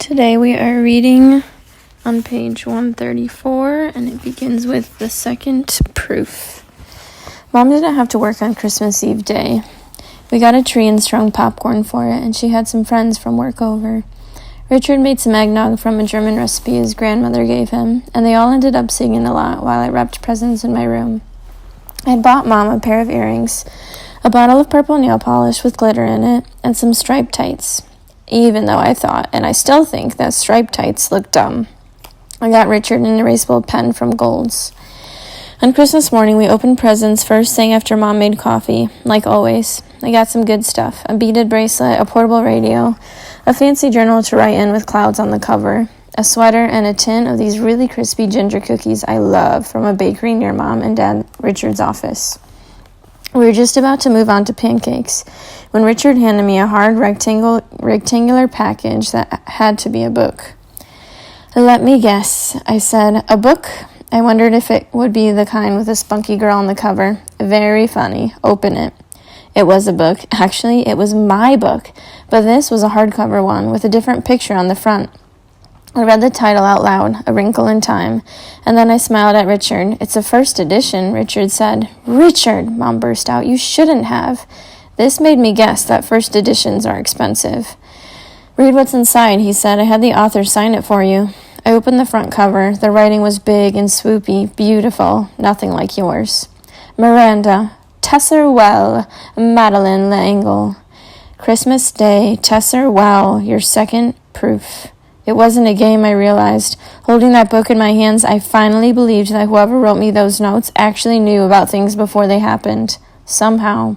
Today we are reading on page 134, and it begins with the second proof. Mom didn't have to work on Christmas Eve day. We got a tree and strung popcorn for it, and she had some friends from work over. Richard made some eggnog from a German recipe his grandmother gave him, and they all ended up singing a lot while I wrapped presents in my room. I had bought Mom a pair of earrings, a bottle of purple nail polish with glitter in it, and some striped tights. Even though I thought, and I still think, that striped tights look dumb. I got Richard an erasable pen from Gold's. On Christmas morning, we opened presents first thing after Mom made coffee, like always. I got some good stuff, a beaded bracelet, a portable radio, a fancy journal to write in with clouds on the cover, a sweater, and a tin of these really crispy ginger cookies I love from a bakery near Mom and Dad Richard's office. We were just about to move on to pancakes when Richard handed me a hard rectangular package that had to be a book. "Let me guess," I said. "A book?" I wondered if it would be the kind with a spunky girl on the cover. Very funny. Open it. It was a book. Actually, it was my book, but this was a hardcover one with a different picture on the front. I read the title out loud, A Wrinkle in Time, and then I smiled at Richard. "It's a first edition," Richard said. "Richard," Mom burst out, "you shouldn't have." This made me guess that first editions are expensive. "Read what's inside," he said. "I had the author sign it for you." I opened the front cover. The writing was big and swoopy, beautiful, nothing like yours. Miranda, Tesser Well, Madeleine L'Engle. Christmas Day, Tesser Well, your second proof. It wasn't a game, I realized. Holding that book in my hands, I finally believed that whoever wrote me those notes actually knew about things before they happened. Somehow.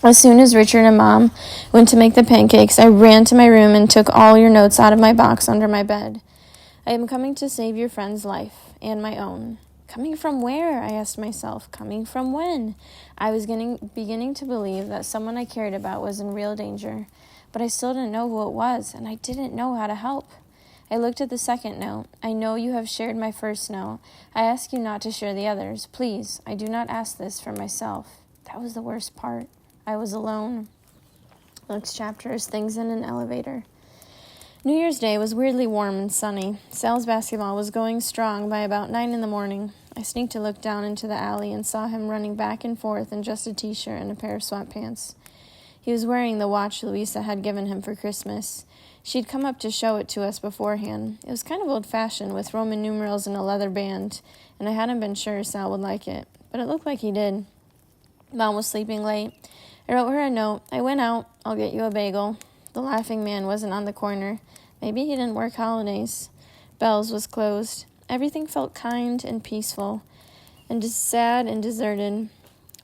As soon as Richard and Mom went to make the pancakes, I ran to my room and took all your notes out of my box under my bed. "I am coming to save your friend's life, and my own." Coming from where? I asked myself. Coming from when? I was beginning to believe that someone I cared about was in real danger. But I still didn't know who it was, and I didn't know how to help. I looked at the second note. "I know you have shared my first note. I ask you not to share the others. Please, I do not ask this for myself." That was the worst part. I was alone. Next chapter is Things in an Elevator. New Year's Day was weirdly warm and sunny. Sal's basketball was going strong by about 9 in the morning. I sneaked to look down into the alley and saw him running back and forth in just a t-shirt and a pair of sweatpants. He was wearing the watch Louisa had given him for Christmas. She'd come up to show it to us beforehand. It was kind of old-fashioned with Roman numerals and a leather band, and I hadn't been sure Sal would like it, but it looked like he did. Mom was sleeping late. I wrote her a note. "I went out. I'll get you a bagel." The laughing man wasn't on the corner. Maybe he didn't work holidays. Bell's was closed. Everything felt kind and peaceful, and just sad and deserted.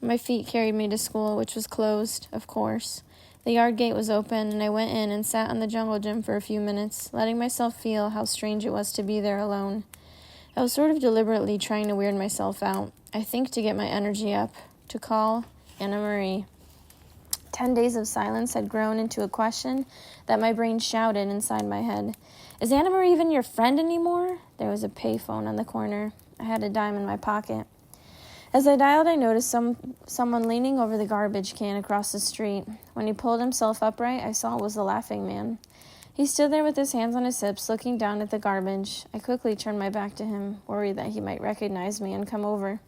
My feet carried me to school, which was closed, of course. The yard gate was open, and I went in and sat on the jungle gym for a few minutes, letting myself feel how strange it was to be there alone. I was sort of deliberately trying to weird myself out, I think to get my energy up, to call Anna Marie. 10 days of silence had grown into a question that my brain shouted inside my head. "Is Anna Marie even your friend anymore?" There was a payphone on the corner. I had a dime in my pocket. As I dialed, I noticed someone leaning over the garbage can across the street. When he pulled himself upright, I saw it was the laughing man. He stood there with his hands on his hips, looking down at the garbage. I quickly turned my back to him, worried that he might recognize me and come over.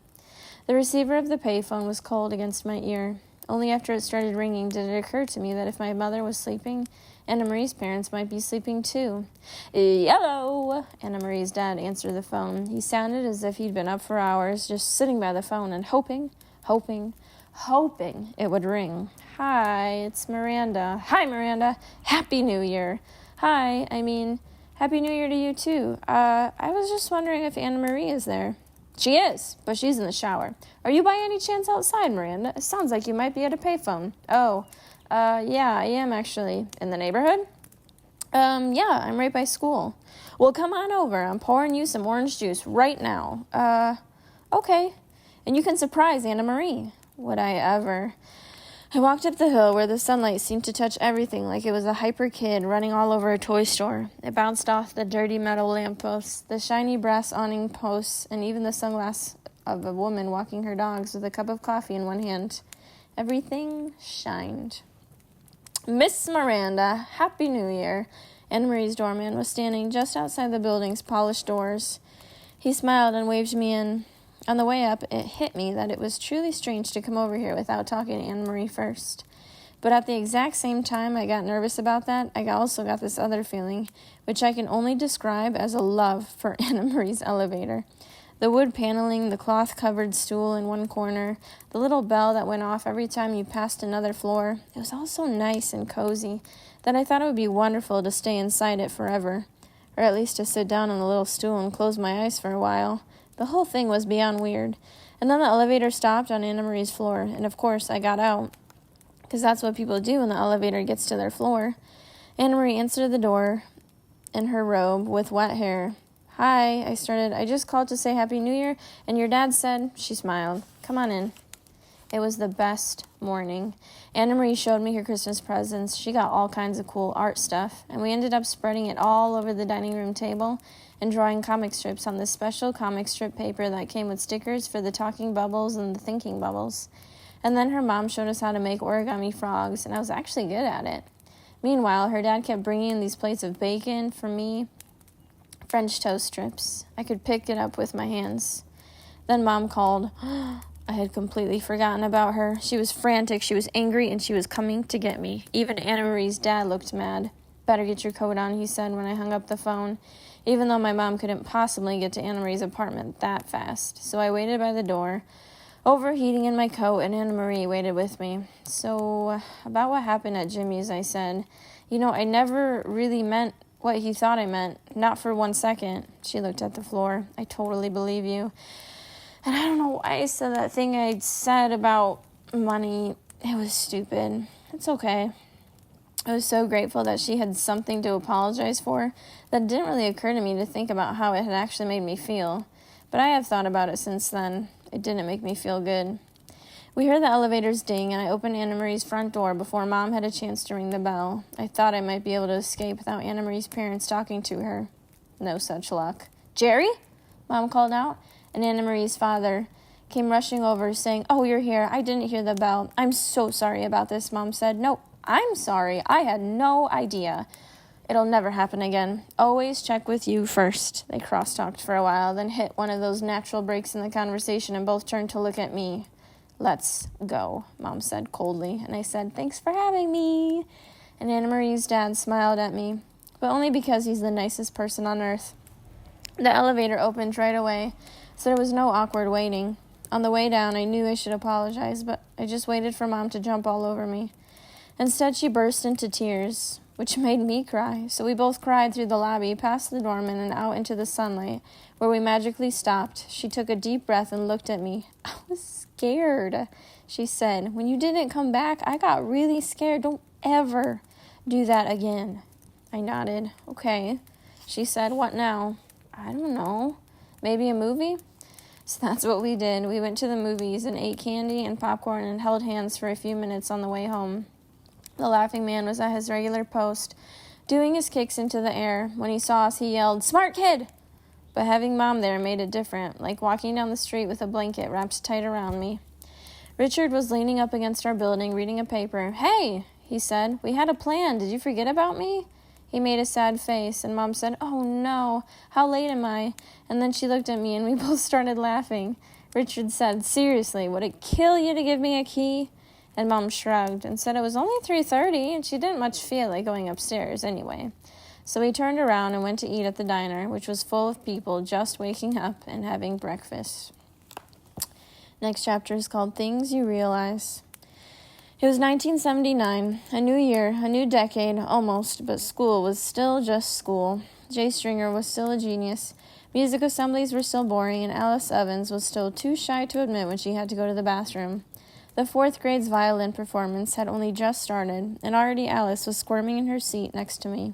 The receiver of the payphone was cold against my ear. Only after it started ringing did it occur to me that if my mother was sleeping, Anna Marie's parents might be sleeping too. "Hello!" Anna Marie's dad answered the phone. He sounded as if he'd been up for hours, just sitting by the phone and hoping it would ring. "Hi, it's Miranda." "Hi, Miranda. Happy New Year." Happy New Year to you too. I was just wondering if Anna Marie is there." "She is, but she's in the shower. Are you by any chance outside, Miranda? It sounds like you might be at a payphone." Yeah, I am actually. In the neighborhood?" Yeah, I'm right by school." "Well, come on over. I'm pouring you some orange juice right now." Okay. And you can surprise Anna Marie." Would I ever? I walked up the hill where the sunlight seemed to touch everything like it was a hyper kid running all over a toy store. It bounced off the dirty metal lampposts, the shiny brass awning posts, and even the sunglasses of a woman walking her dogs with a cup of coffee in one hand. Everything shined. "Miss Miranda, Happy New Year." Anna Marie's doorman was standing just outside the building's polished doors. He smiled and waved me in. On the way up, it hit me that it was truly strange to come over here without talking to Anna Marie first. But at the exact same time I got nervous about that, I also got this other feeling, which I can only describe as a love for Anna Marie's elevator. The wood paneling, the cloth-covered stool in one corner, the little bell that went off every time you passed another floor. It was all so nice and cozy that I thought it would be wonderful to stay inside it forever, or at least to sit down on the little stool and close my eyes for a while. The whole thing was beyond weird. And then the elevator stopped on Anna Marie's floor, and of course I got out, because that's what people do when the elevator gets to their floor. Anna Marie answered the door in her robe with wet hair. "Hi," I started. "I just called to say Happy New Year, and your dad said," she smiled. "Come on in." It was the best morning. Anna Marie showed me her Christmas presents. She got all kinds of cool art stuff, and we ended up spreading it all over the dining room table and drawing comic strips on this special comic strip paper that came with stickers for the talking bubbles and the thinking bubbles. And then her mom showed us how to make origami frogs, and I was actually good at it. Meanwhile, her dad kept bringing in these plates of bacon for me, French toast strips. I could pick it up with my hands. Then Mom called. I had completely forgotten about her. She was frantic, she was angry, and she was coming to get me. Even Anna Marie's dad looked mad. "Better get your coat on," he said when I hung up the phone, even though my mom couldn't possibly get to Anna Marie's apartment that fast. So I waited by the door, overheating in my coat, and Anna Marie waited with me. "So, about what happened at Jimmy's," I said. I never really meant what he thought I meant. Not for 1 second." She looked at the floor. "I totally believe you. And I don't know why I said that thing I said about money. It was stupid. It's okay." I was so grateful that she had something to apologize for that it didn't really occur to me to think about how it had actually made me feel. But I have thought about it since then. It didn't make me feel good. We heard the elevators ding, and I opened Anna Marie's front door before Mom had a chance to ring the bell. I thought I might be able to escape without Anna Marie's parents talking to her. No such luck. "Jerry?" Mom called out, and Anna Marie's father came rushing over, saying, "Oh, you're here. I didn't hear the bell. I'm so sorry about this," Mom said. "No, I'm sorry. I had no idea. It'll never happen again. Always check with you first." They cross-talked for a while, then hit one of those natural breaks in the conversation and both turned to look at me. "Let's go," Mom said coldly, and I said, "Thanks for having me." And Anna Marie's dad smiled at me, but only because he's the nicest person on earth. The elevator opened right away, so there was no awkward waiting. On the way down, I knew I should apologize, but I just waited for Mom to jump all over me. Instead, she burst into tears, which made me cry, so we both cried through the lobby, past the doorman, and out into the sunlight, where we magically stopped. She took a deep breath and looked at me. "I was scared," she said. "When you didn't come back, I got really scared. Don't ever do that again." I nodded. "Okay," she said. "What now?" "I don't know. Maybe a movie?" So that's what we did. We went to the movies and ate candy and popcorn and held hands for a few minutes on the way home. The laughing man was at his regular post, doing his kicks into the air. When he saw us, he yelled, "Smart kid!" But having Mom there made it different, like walking down the street with a blanket wrapped tight around me. Richard was leaning up against our building, reading a paper. "Hey," he said, "we had a plan. Did you forget about me?" He made a sad face, and Mom said, "Oh no, how late am I?" And then she looked at me, and we both started laughing. Richard said, "Seriously, would it kill you to give me a key?" And Mom shrugged and said it was only 3:30, and she didn't much feel like going upstairs anyway. So we turned around and went to eat at the diner, which was full of people just waking up and having breakfast. Next chapter is called Things You Realize. It was 1979, a new year, a new decade, almost, but school was still just school. Jay Stringer was still a genius. Music assemblies were still boring, and Alice Evans was still too shy to admit when she had to go to the bathroom. The fourth grade's violin performance had only just started, and already Alice was squirming in her seat next to me.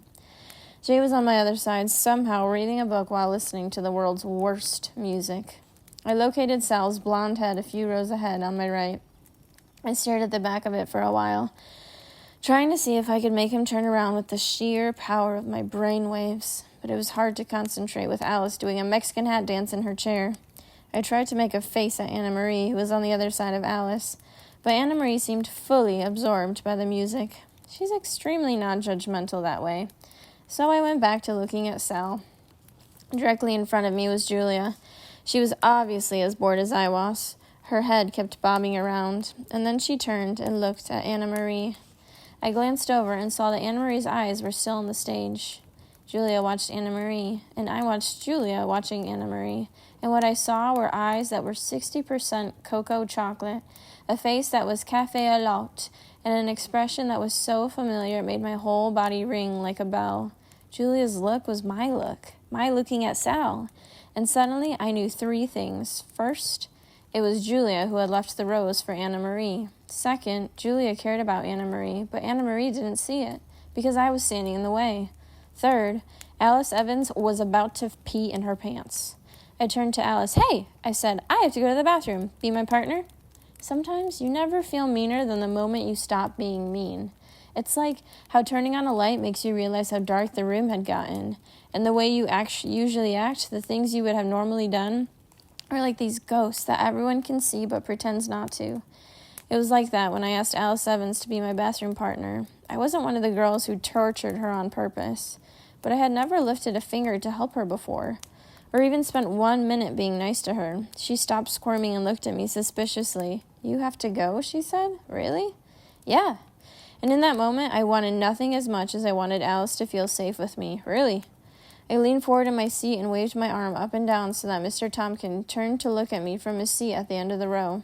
Jay was on my other side, somehow reading a book while listening to the world's worst music. I located Sal's blonde head a few rows ahead on my right. I stared at the back of it for a while, trying to see if I could make him turn around with the sheer power of my brain waves, but it was hard to concentrate with Alice doing a Mexican hat dance in her chair. I tried to make a face at Anna Marie, who was on the other side of Alice, but Anna Marie seemed fully absorbed by the music. She's extremely non-judgmental that way. So I went back to looking at Sal. Directly in front of me was Julia. She was obviously as bored as I was. Her head kept bobbing around, and then she turned and looked at Anna Marie. I glanced over and saw that Anna Marie's eyes were still on the stage. Julia watched Anna Marie, and I watched Julia watching Anna Marie, and what I saw were eyes that were 60% cocoa chocolate, a face that was café à l'autre, and an expression that was so familiar it made my whole body ring like a bell. Julia's look was my look, my looking at Sal, and suddenly I knew 3 things. First, it was Julia who had left the rose for Anna Marie. Second, Julia cared about Anna Marie, but Anna Marie didn't see it, because I was standing in the way. Third, Alice Evans was about to pee in her pants. I turned to Alice. "Hey," I said, "I have to go to the bathroom. Be my partner?" Sometimes you never feel meaner than the moment you stop being mean. It's like how turning on a light makes you realize how dark the room had gotten, and the way you usually act, the things you would have normally done, are like these ghosts that everyone can see but pretends not to. It was like that when I asked Alice Evans to be my bathroom partner. I wasn't one of the girls who tortured her on purpose, but I had never lifted a finger to help her before, or even spent 1 minute being nice to her. She stopped squirming and looked at me suspiciously. "You have to go?" she said. "Really?" "Yeah." And in that moment, I wanted nothing as much as I wanted Alice to feel safe with me. Really. I leaned forward in my seat and waved my arm up and down so that Mr. Tompkin turned to look at me from his seat at the end of the row.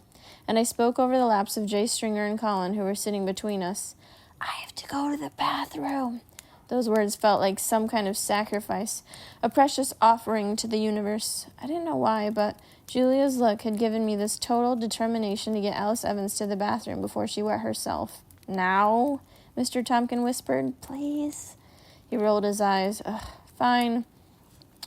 And I spoke over the laps of Jay Stringer and Colin, who were sitting between us. "I have to go to the bathroom." Those words felt like some kind of sacrifice, a precious offering to the universe. I didn't know why, but Julia's look had given me this total determination to get Alice Evans to the bathroom before she wet herself. "Now?" Mr. Tompkin whispered. "Please?" He rolled his eyes. "Ugh, fine."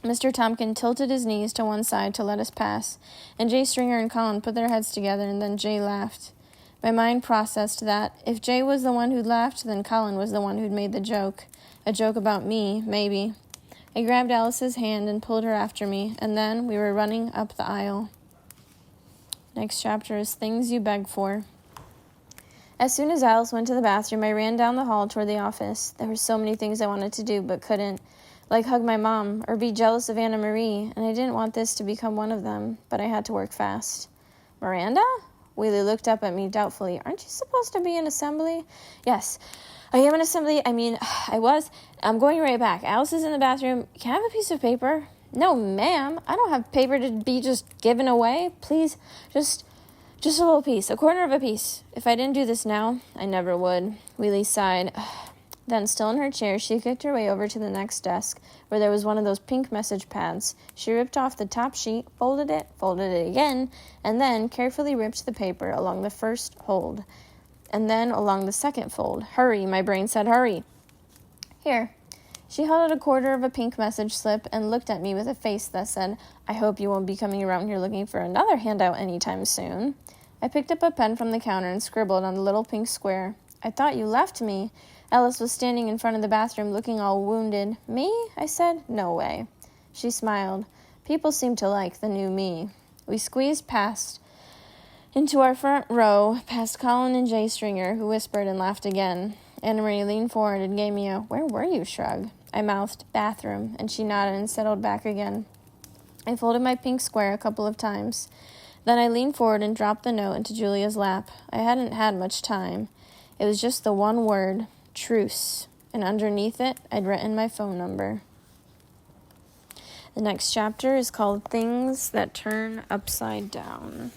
Mr. Tompkin tilted his knees to one side to let us pass, and Jay Stringer and Colin put their heads together, and then Jay laughed. My mind processed that if Jay was the one who'd laughed, then Colin was the one who'd made the joke. A joke about me, maybe. I grabbed Alice's hand and pulled her after me, and then we were running up the aisle. Next chapter is Things You Beg For. As soon as Alice went to the bathroom, I ran down the hall toward the office. There were so many things I wanted to do, but couldn't. Like hug my mom, or be jealous of Anna Marie, and I didn't want this to become one of them, but I had to work fast. "Miranda?" Wheelie looked up at me doubtfully. "Aren't you supposed to be in assembly?" "Yes, I am in assembly. I was. I'm going right back. Alice is in the bathroom. Can I have a piece of paper?" "No, ma'am. I don't have paper to be just given away. Please, just a little piece, a quarter of a piece. If I didn't do this now, I never would." Wheelie sighed. Then, still in her chair, she kicked her way over to the next desk, where there was one of those pink message pads. She ripped off the top sheet, folded it again, and then carefully ripped the paper along the first fold, and then along the second fold. "Hurry," my brain said, "hurry." "Here." She held out a quarter of a pink message slip and looked at me with a face that said, "I hope you won't be coming around here looking for another handout anytime soon." I picked up a pen from the counter and scribbled on the little pink square. "I thought you left me." Alice was standing in front of the bathroom looking all wounded. "Me?" I said. "No way." She smiled. People seemed to like the new me. We squeezed past into our front row, past Colin and Jay Stringer, who whispered and laughed again. Anna Marie leaned forward and gave me a "where were you" shrug. I mouthed "bathroom," and she nodded and settled back again. I folded my pink square a couple of times. Then I leaned forward and dropped the note into Julia's lap. I hadn't had much time. It was just the one word, truce, and underneath it, I'd written my phone number. The next chapter is called Things That Turn Upside Down.